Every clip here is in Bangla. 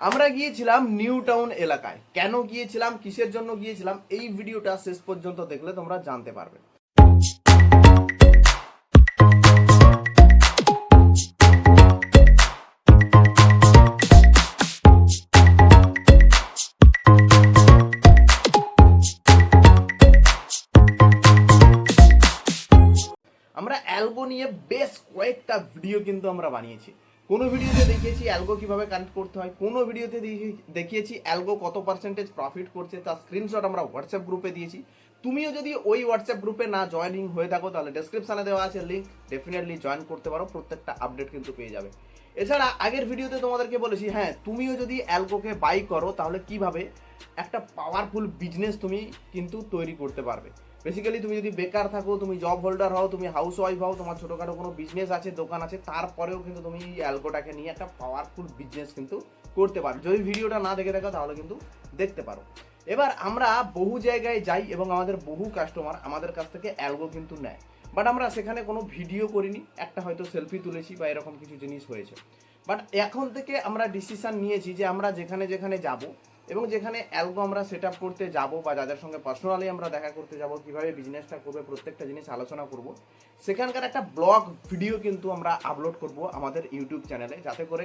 আমরা গিয়েছিলাম নিউ টাউন এলাকায়। কেন গিয়েছিলাম, কিসের জন্য গিয়েছিলাম, এই ভিডিওটা শেষ পর্যন্ত দেখলে তোমরা জানতে পারবে। আমরা অ্যালগো নিয়ে বেশ কয়েকটা ভিডিও কিন্তু আমরা বানিয়েছি। কোনো ভিডিওতে দেখিয়েছি অ্যালগো কিভাবে কানেক্ট করতে হয়, কোনো ভিডিওতে দেখিয়েছি অ্যালগো কত পার্সেন্টেজ প্রফিট করছে, তার স্ক্রিনশট আমরা হোয়াটসঅ্যাপ গ্রুপে দিয়েছি। তুমিও যদি ওই হোয়াটসঅ্যাপ গ্রুপে না জয়েনিং হয়ে থাকো তাহলে ডেসক্রিপশনে দেওয়া আছে লিঙ্ক, ডেফিনেটলি জয়েন করতে পারো, প্রত্যেকটা আপডেট কিন্তু পেয়ে যাবে। এছাড়া আগের ভিডিওতে তোমাদেরকে বলেছি, হ্যাঁ তুমিও যদি অ্যালগোকে বাই করো তাহলে কিভাবে একটা পাওয়ারফুল বিজনেস তুমি কিন্তু তৈরি করতে পারবে। বেসিক্যালি তুমি যদি বেকার থাকো, তুমি জব হোল্ডার হও, তুমি হাউস ওয়াইফ হও, তোমার ছোটোখাটো কোনো বিজনেস আছে, দোকান আছে, তারপরেও কিন্তু তুমি এই অ্যালগোটাকে নিয়ে একটা পাওয়ারফুল বিজনেস কিন্তু করতে পারো। যদি ভিডিওটা না দেখে থাকো তাহলে কিন্তু দেখতে পারো। এবার আমরা বহু জায়গায় যাই এবং আমাদের বহু কাস্টমার আমাদের কাছ থেকে অ্যালগো কিন্তু নেয়, বাট আমরা সেখানে কোনো ভিডিও করিনি, একটা হয়তো সেলফি তুলেছি বা এরকম কিছু জিনিস হয়েছে। বাট এখন থেকে আমরা ডিসিশন নিয়েছি যে আমরা যেখানে যেখানে যাব এবং যেখানে অ্যালগো আমরা সেট আপ করতে যাব বা যাদের সঙ্গে পার্সোনালি আমরা দেখা করতে যাব, কীভাবে বিজনেসটা করবে প্রত্যেকটা জিনিস আলোচনা করব, সেখানকার একটা ব্লগ ভিডিও কিন্তু আমরা আপলোড করব আমাদের ইউটিউব চ্যানেলে, যাতে করে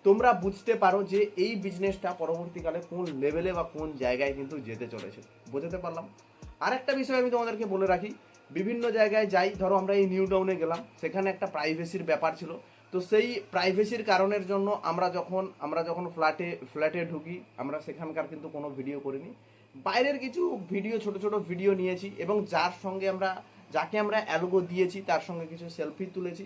তোমরা বুঝতে পারো যে এই বিজনেসটা পরবর্তীকালে কোন লেভেলে বা কোন জায়গায় কিন্তু যেতে চলেছে। বোঝাতে পারলাম? আরেকটা বিষয় আমি তোমাদেরকে বলে রাখি, বিভিন্ন জায়গায় যাই, ধরো আমরা এই নিউ টাউনে গেলাম, সেখানে একটা প্রাইভেসির ব্যাপার ছিল। তো সেই প্রাইভেসির কারণের জন্য আমরা যখন ফ্ল্যাটে ঢুকি, আমরা সেখানকার কিন্তু কোনো ভিডিও করিনি, বাইরের কিছু ভিডিও, ছোট ছোট ভিডিও নিয়েছি এবং যাকে আমরা অ্যালগো দিয়েছি তার সঙ্গে কিছু সেলফি তুলেছি।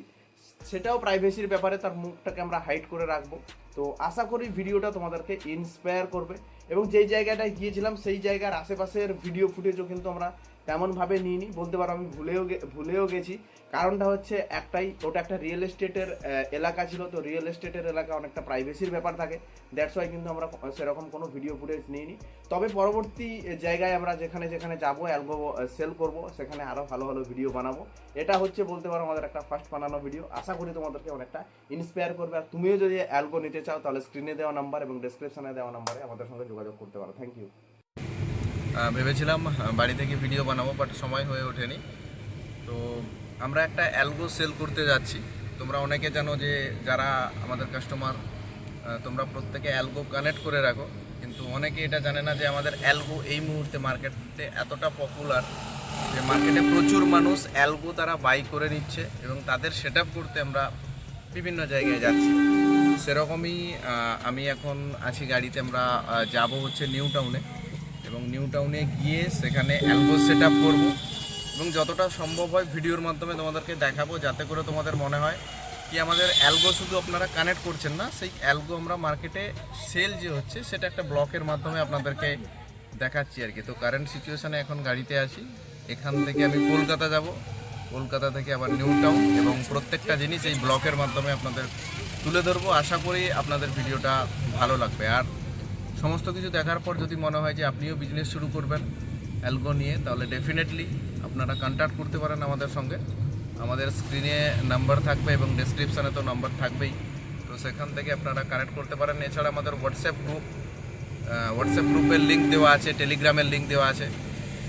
সেটাও প্রাইভেসির ব্যাপারে, তার মুখটাকে আমরা হাইড করে রাখবো। তো আশা করি ভিডিওটা তোমাদেরকে ইন্সপায়ার করবে এবং যেই জায়গাটায় গিয়েছিলাম সেই জায়গার আশেপাশের ভিডিও ফুটেজও কিন্তু আমরা তেমনভাবে নিইনি, বলতে পারো আমি ভুলেও গেছি। কারণটা হচ্ছে একটাই, ওটা একটা রিয়েল এস্টেটের এলাকা ছিল, তো রিয়েল এস্টেটের এলাকা অনেকটা প্রাইভেসির ব্যাপার থাকে, দ্যাটস ওয়াই কিন্তু আমরা সেরকম কোনো ভিডিও ফুটেজ নিইনি। তবে পরবর্তী জায়গায় আমরা যেখানে যেখানে যাবো, অ্যালগো সেল করব, সেখানে আরও ভালো ভালো ভিডিও বানাবো। এটা হচ্ছে বলতে পারো আমাদের একটা ফার্স্ট বানানো ভিডিও। আশা করি তোমাদেরকে অনেকটা ইন্সপায়ার করবে। আর তুমিও যদি অ্যালগো নিতে চাও তাহলে স্ক্রিনে দেওয়া নাম্বার এবং ডেসক্রিপশনে দেওয়া নাম্বারে আমাদের সঙ্গে যোগাযোগ করতে পারো। Thank you. ভেবেছিলাম বাড়ি থেকে ভিডিও বানাবো, বাট সময় হয়ে ওঠেনি। তো আমরা একটা অ্যালগো সেল করতে যাচ্ছি। তোমরা অনেকে জানো যে যারা আমাদের কাস্টমার, তোমরা প্রত্যেকে অ্যালগো কানেক্ট করে রাখো, কিন্তু অনেকে এটা জানে না যে আমাদের অ্যালগো এই মুহূর্তে মার্কেটে এতটা পপুলার যে মার্কেটে প্রচুর মানুষ অ্যালগো তারা বাই করে নিচ্ছে এবং তাদের সেট আপ করতে আমরা বিভিন্ন জায়গায় যাচ্ছি। সেরকমই আমি এখন আছি গাড়িতে, আমরা যাব হচ্ছে নিউ টাউনে এবং নিউ টাউনে গিয়ে সেখানে অ্যালগো সেট আপ করবো এবং যতটা সম্ভব হয় ভিডিওর মাধ্যমে তোমাদেরকে দেখাবো, যাতে করে তোমাদের মনে হয় কি আমাদের অ্যালগো শুধু আপনারা কানেক্ট করছেন না, সেই অ্যালগো আমরা মার্কেটে সেল যে হচ্ছে সেটা একটা ব্লকের মাধ্যমে আপনাদেরকে দেখাচ্ছি আর কি। তো কারেন্ট সিচুয়েশানে এখন গাড়িতে আছি, এখান থেকে আমি কলকাতা যাব, কলকাতা থেকে আবার নিউ টাউন, এবং প্রত্যেকটা জিনিস এই ব্লকের মাধ্যমে আপনাদের তুলে ধরবো। আশা করি আপনাদের ভিডিওটা ভালো লাগবে। আর সমস্ত কিছু দেখার পর যদি মনে হয় যে আপনিও বিজনেস শুরু করবেন অ্যালগো নিয়ে, তাহলে ডেফিনেটলি আপনারা কন্ট্যাক্ট করতে পারেন আমাদের সঙ্গে। আমাদের স্ক্রিনে নাম্বার থাকবে এবং ডেসক্রিপশানে তো নাম্বার থাকবেই, তো সেখান থেকে আপনারা কানেক্ট করতে পারেন। এছাড়া আমাদের হোয়াটসঅ্যাপ গ্রুপের লিঙ্ক দেওয়া আছে, টেলিগ্রামের লিঙ্ক দেওয়া আছে।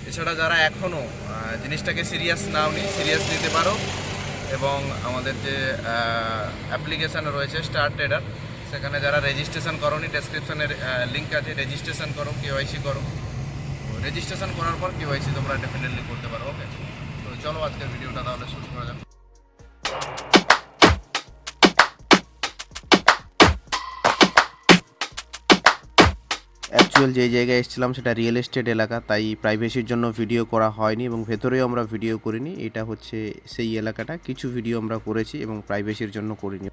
এছাড়া যারা এখনও জিনিসটাকে সিরিয়াস নিতে পারো, এবং আমাদের যে অ্যাপ্লিকেশান রয়েছে স্টার ট্রেডার, সেখানে যারা রেজিস্ট্রেশন করোনি, ডেসক্রিপশনের লিঙ্ক আছে, রেজিস্ট্রেশন করো, কেওয়াইসি করো। রেজিস্ট্রেশন করার পর কেওয়াইসি তোমরা ডেফিনেটলি করতে পারো। ওকে, তো চলো আজকের ভিডিওটা তাহলে শুরু করা যাক। অ্যাকচুয়াল যেই জায়গায় এসেছিলাম সেটা রিয়েল এস্টেট এলাকা, তাই প্রাইভেসির জন্য ভিডিও করা হয়নি এবং ভেতরেও আমরা ভিডিও করিনি। এটা হচ্ছে সেই এলাকাটা, কিছু ভিডিও আমরা করেছি এবং প্রাইভেসির জন্য করিনি।